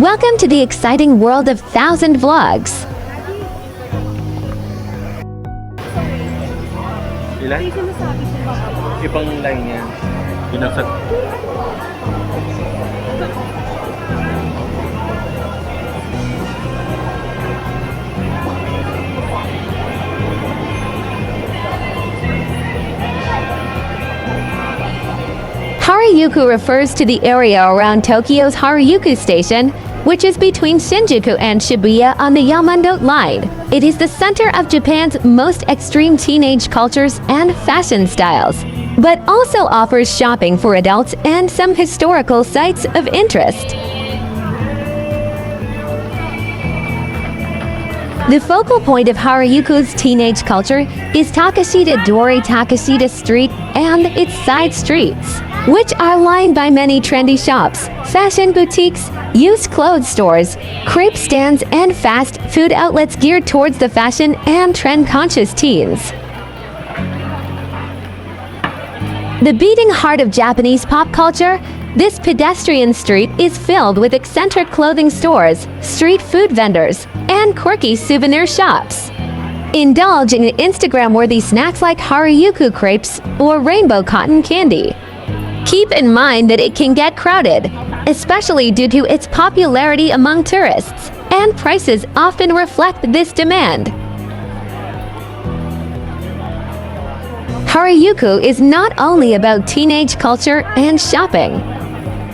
Welcome to the exciting world of 1,000 vlogs. Ilan? Ibang line yan. Binasag. Harajuku refers to the area around Tokyo's Harajuku station, which is between Shinjuku and Shibuya on the Yamando line. It is the center of Japan's most extreme teenage cultures and fashion styles, but also offers shopping for adults and some historical sites of interest. The focal point of Harajuku's teenage culture is Takeshita Dori Takeshita Street and its side streets, which are lined by many trendy shops, fashion boutiques, used clothes stores, crepe stands, and fast food outlets geared towards the fashion and trend-conscious teens. The beating heart of Japanese pop culture, this pedestrian street is filled with eccentric clothing stores, street food vendors, and quirky souvenir shops. Indulge in Instagram-worthy snacks like Harajuku crepes or rainbow cotton candy. Keep in mind that it can get crowded, especially due to its popularity among tourists, and prices often reflect this demand. Harajuku is not only about teenage culture and shopping.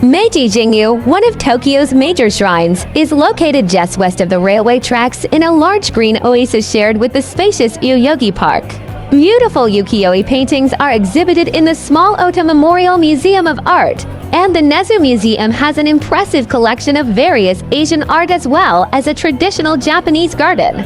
Meiji Jingyu, one of Tokyo's major shrines, is located just west of the railway tracks in a large green oasis shared with the spacious Yoyogi Park. Beautiful ukiyo-e paintings are exhibited in the Small Ota Memorial Museum of Art, and the Nezu Museum has an impressive collection of various Asian art as well as a traditional Japanese garden.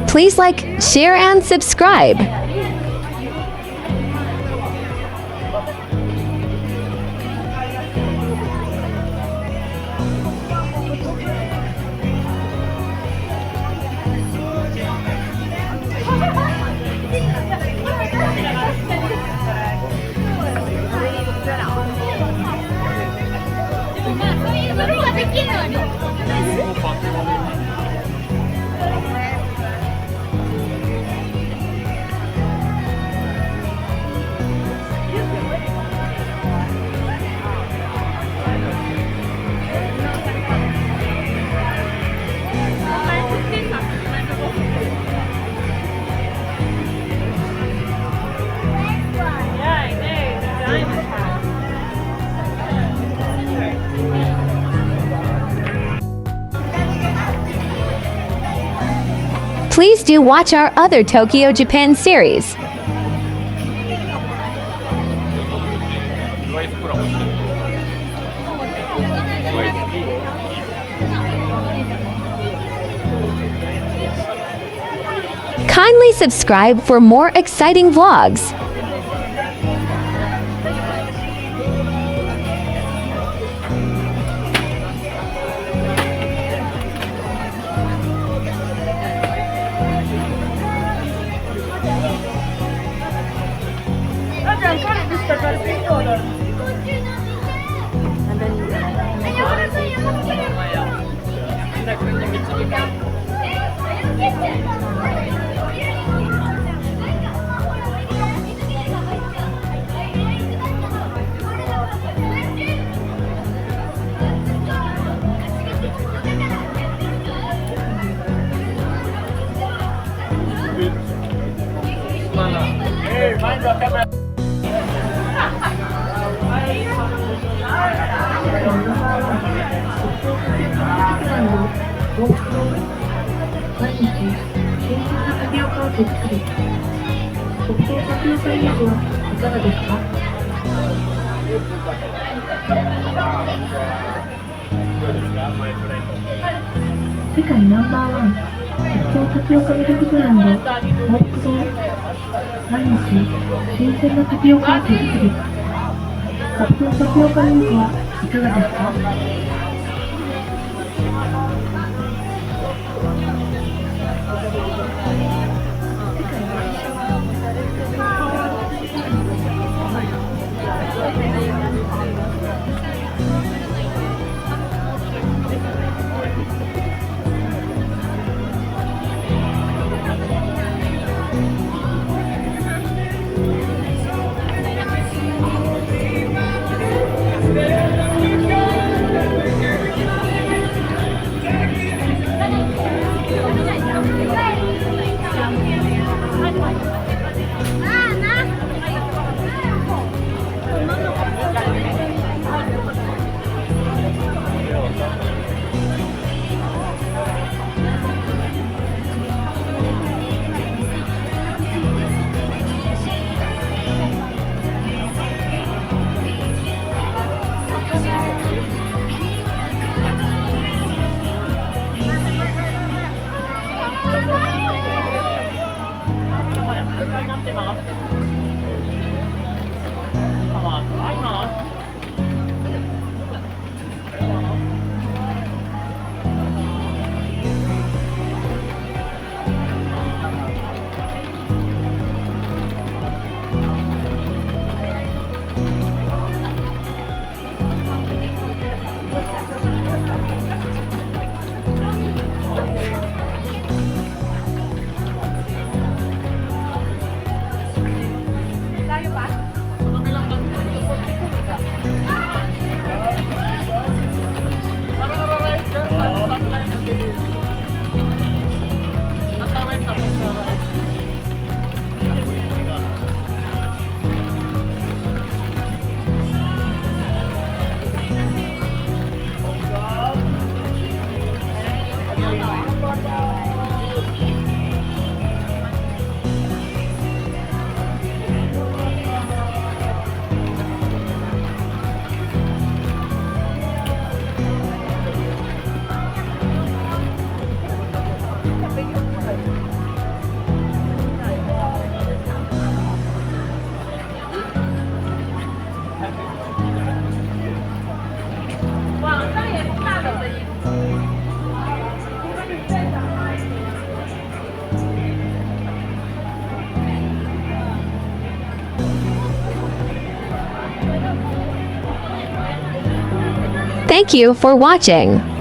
Please like, share, and subscribe. do watch our other Tokyo, Japan series. Kindly subscribe for more exciting vlogs. Hey, mind your camera. 毎日、新鮮なタピオカを手作り。特製タピオカイメージはいかがですか？世界ナンバーワン特製タピオカミルクブランドホップド。毎日、新鮮なタピオカを手作り。特製タピオカミルクはいかがですか？Thank you for watching.